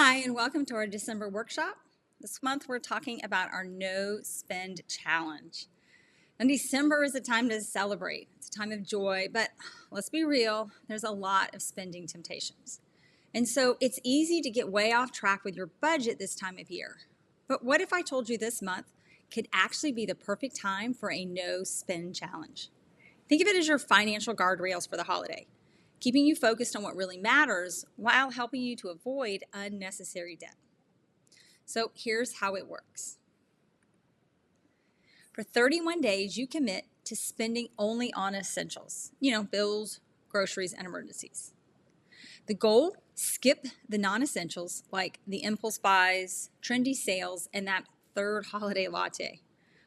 Hi, and welcome to our December workshop. This month we're talking about our No Spend Challenge. And December is a time to celebrate, it's a time of joy, but let's be real, there's a lot of spending temptations. And so it's easy to get way off track with your budget this time of year. But what if I told you this month could actually be the perfect time for a no spend challenge? Think of it as your financial guardrails for the holiday, keeping you focused on what really matters while helping you to avoid unnecessary debt. So here's how it works. For 31 days, you commit to spending only on essentials, bills, groceries, and emergencies. The goal, skip the non-essentials like the impulse buys, trendy sales, and that third holiday latte.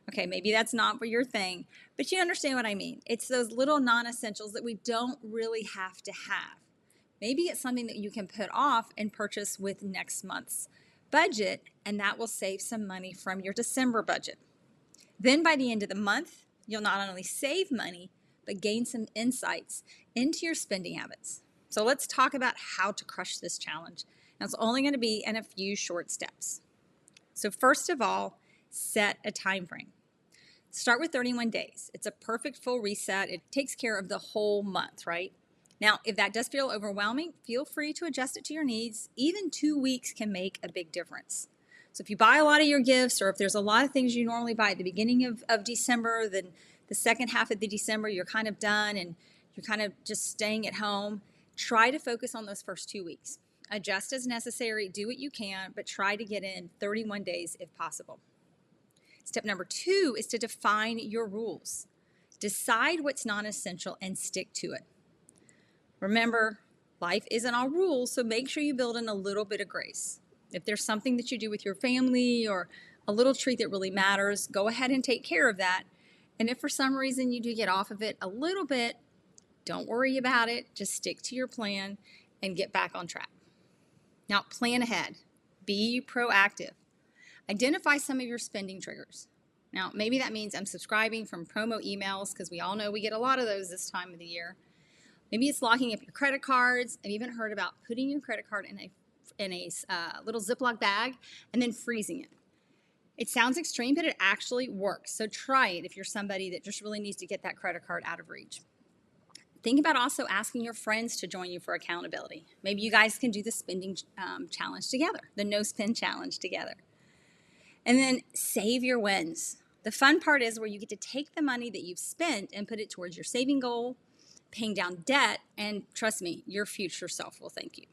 Okay, maybe that's not for your thing, but you understand what I mean. It's those little non-essentials that we don't really have to have. Maybe it's something that you can put off and purchase with next month's budget, and that will save some money from your December budget. Then by the end of the month, you'll not only save money, but gain some insights into your spending habits. So let's talk about how to crush this challenge. Now, it's only going to be in a few short steps. So first of all, set a time frame. Start with 31 days. It's a perfect full reset. It takes care of the whole month, right? Now, if that does feel overwhelming, feel free to adjust it to your needs. Even 2 weeks can make a big difference. So if you buy a lot of your gifts, or if there's a lot of things you normally buy at the beginning of December, then the second half of the December, you're kind of done and you're kind of just staying at home, try to focus on those first 2 weeks. Adjust as necessary, do what you can, but try to get in 31 days if possible. Step number 2 is to define your rules. Decide what's non-essential and stick to it. Remember, life isn't all rules, so make sure you build in a little bit of grace. If there's something that you do with your family or a little treat that really matters, go ahead and take care of that. And if for some reason you do get off of it a little bit, don't worry about it. Just stick to your plan and get back on track. Now, plan ahead. Be proactive. Identify some of your spending triggers. Now, maybe that means unsubscribing from promo emails, because we all know we get a lot of those this time of the year. Maybe it's locking up your credit cards. I've even heard about putting your credit card in a little Ziploc bag and then freezing it. It sounds extreme, but it actually works. So try it if you're somebody that just really needs to get that credit card out of reach. Think about also asking your friends to join you for accountability. Maybe you guys can do the spending challenge together, the no spend challenge together. And then save your wins. The fun part is where you get to take the money that you've spent and put it towards your saving goal, paying down debt, and trust me, your future self will thank you.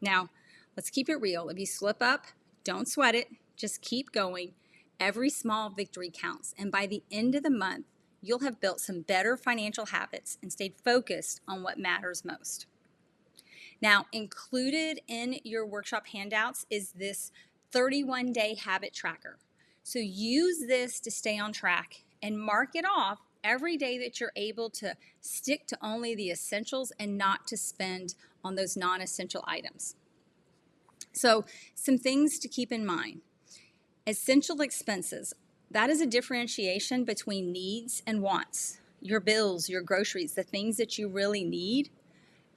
Now, let's keep it real. If you slip up, don't sweat it. Just keep going. Every small victory counts. And by the end of the month, you'll have built some better financial habits and stayed focused on what matters most. Now, included in your workshop handouts is this 31-day habit tracker. So use this to stay on track and mark it off every day that you're able to stick to only the essentials and not to spend on those non-essential items. So some things to keep in mind. Essential expenses. That is a differentiation between needs and wants. Your bills, your groceries, the things that you really need,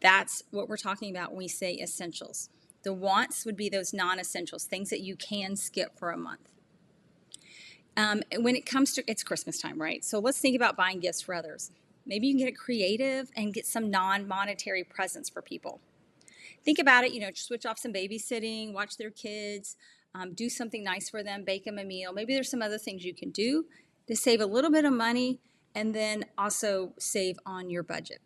that's what we're talking about when we say essentials. The wants would be those non-essentials, things that you can skip for a month. When it comes to, it's Christmas time, right? So let's think about buying gifts for others. Maybe you can get creative and get some non-monetary presents for people. Think about it, switch off some babysitting, watch their kids, do something nice for them, bake them a meal. Maybe there's some other things you can do to save a little bit of money and then also save on your budget.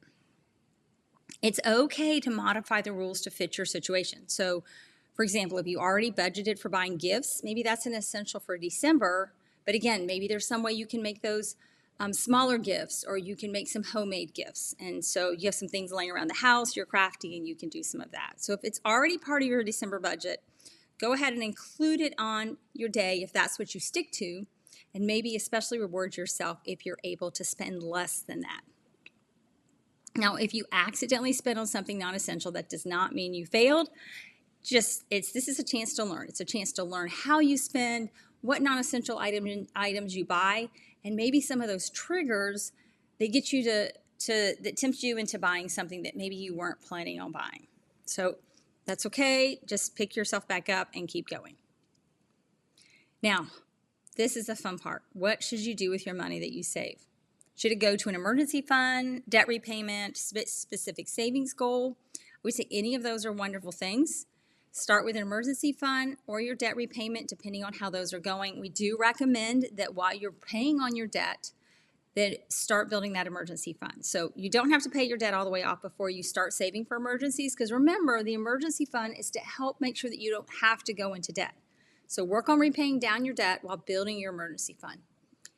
It's okay to modify the rules to fit your situation. So, for example, if you already budgeted for buying gifts, maybe that's an essential for December. But again, maybe there's some way you can make those smaller gifts, or you can make some homemade gifts. And so you have some things laying around the house, you're crafty, and you can do some of that. So if it's already part of your December budget, go ahead and include it on your day if that's what you stick to, and maybe especially reward yourself if you're able to spend less than that. Now, if you accidentally spend on something non-essential, that does not mean you failed. This is a chance to learn. It's a chance to learn how you spend, what non-essential items you buy, and maybe some of those triggers that get you that tempt you into buying something that maybe you weren't planning on buying. So That's okay. Just pick yourself back up and keep going. Now, this is the fun part. What should you do with your money that you save? Should it go to an emergency fund, debt repayment, specific savings goal? We say any of those are wonderful things. Start with an emergency fund or your debt repayment, depending on how those are going. We do recommend that while you're paying on your debt, that start building that emergency fund. So you don't have to pay your debt all the way off before you start saving for emergencies, because remember, the emergency fund is to help make sure that you don't have to go into debt. So work on repaying down your debt while building your emergency fund.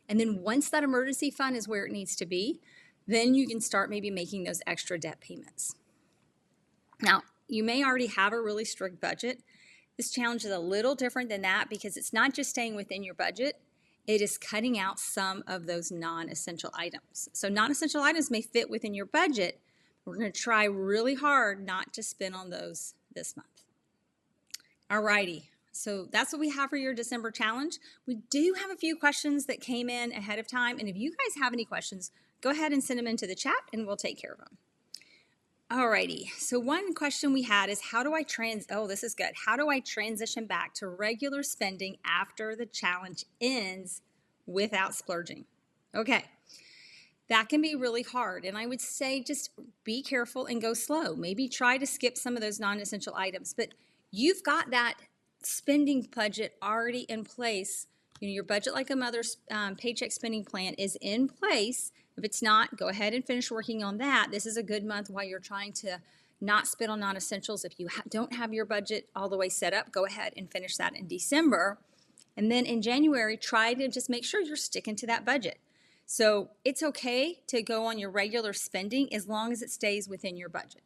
And then once that emergency fund is where it needs to be, then you can start maybe making those extra debt payments. Now, you may already have a really strict budget. This challenge is a little different than that because it's not just staying within your budget, it is cutting out some of those non-essential items. So non-essential items may fit within your budget. We're going to try really hard not to spend on those this month. Alrighty, so that's what we have for your December challenge. We do have a few questions that came in ahead of time, and if you guys have any questions, go ahead and send them into the chat and we'll take care of them. Alrighty, so one question we had is how do I transition back to regular spending after the challenge ends without splurging? Okay, that can be really hard, and I would say just be careful and go slow. Maybe try to skip some of those non-essential items, but you've got that spending budget already in place. You know, your Budget Like a Mother's paycheck spending plan is in place. If it's not, go ahead and finish working on that. This is a good month while you're trying to not spend on non-essentials. If you don't have your budget all the way set up, go ahead and finish that in December. And then in January, try to just make sure you're sticking to that budget. So it's okay to go on your regular spending as long as it stays within your budget.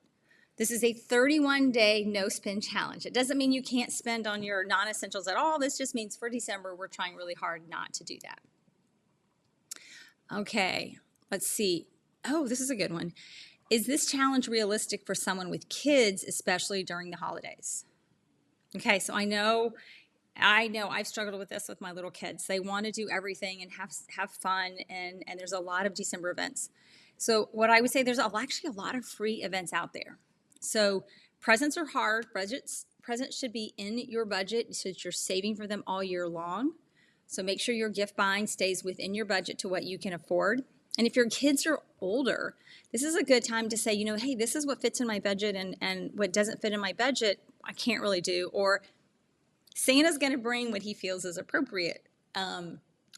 This is a 31-day no-spend challenge. It doesn't mean you can't spend on your non-essentials at all. This just means for December, we're trying really hard not to do that. Okay. Let's see. Oh, this is a good one. Is this challenge realistic for someone with kids, especially during the holidays? Okay, so I know I've struggled with this with my little kids. They want to do everything and have fun, and there's a lot of December events. So what I would say, there's actually a lot of free events out there. So presents are hard. Presents should be in your budget so that you're saving for them all year long. So make sure your gift buying stays within your budget to what you can afford. And if your kids are older, this is a good time to say, you know, hey, this is what fits in my budget, and what doesn't fit in my budget, I can't really do. Or Santa's going to bring what he feels is appropriate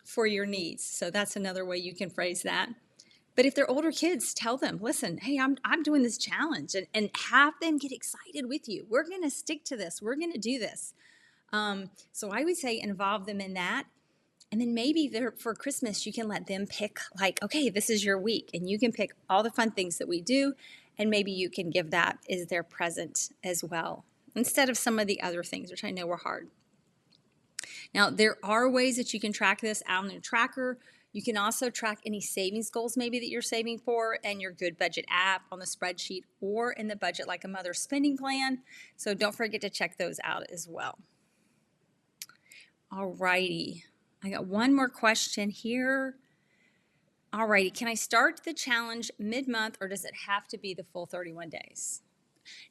for your needs. So that's another way you can phrase that. But if they're older kids, tell them, listen, hey, I'm doing this challenge, and have them get excited with you. We're going to stick to this. We're going to do this. So I would say involve them in that. And then maybe for Christmas, you can let them pick, like, okay, this is your week, and you can pick all the fun things that we do, and maybe you can give that as their present as well, instead of some of the other things, which I know are hard. Now, there are ways that you can track this out on your tracker. You can also track any savings goals maybe that you're saving for in your Good Budget app, on the spreadsheet, or in the Budget Like a Mother spending plan. So don't forget to check those out as well. All righty. I got one more question here. All righty. Can I start the challenge mid-month, or does it have to be the full 31 days?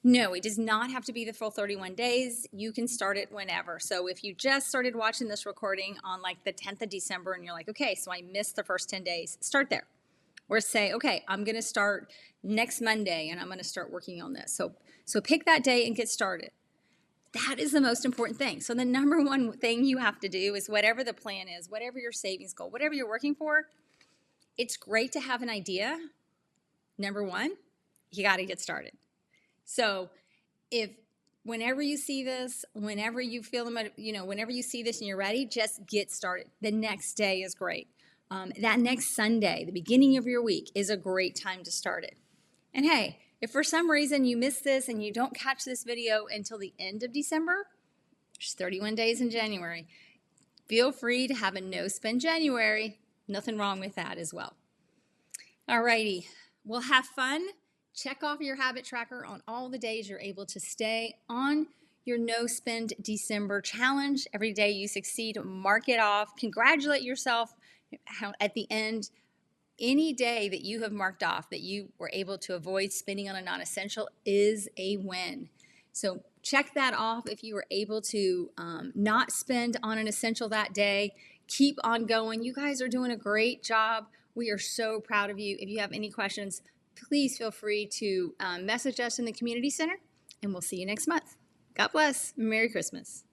No, it does not have to be the full 31 days. You can start it whenever. So if you just started watching this recording on like the 10th of December and you're like, okay, so I missed the first 10 days, start there. Or say, okay, I'm going to start next Monday and I'm going to start working on this. So pick that day and get started. That is the most important thing. So the number one thing you have to do is whatever the plan is, whatever your savings goal, whatever you're working for, it's great to have an idea. Number one, you got to get started. So whenever you see this, whenever you feel them, whenever you see this and you're ready, just get started. The next day is great. That next Sunday, the beginning of your week, is a great time to start it. And hey, if for some reason you miss this and you don't catch this video until the end of December, there's 31 days in January. Feel free to have a no-spend January. Nothing wrong with that as well. All righty. Well, have fun. Check off your habit tracker on all the days you're able to stay on your no-spend December challenge. Every day you succeed, mark it off. Congratulate yourself at the end. Any day that you have marked off that you were able to avoid spending on a non-essential is a win. So check that off if you were able to not spend on an essential that day. Keep on going. You guys are doing a great job. We are so proud of you. If you have any questions, please feel free to message us in the community center, and we'll see you next month. God bless. Merry Christmas.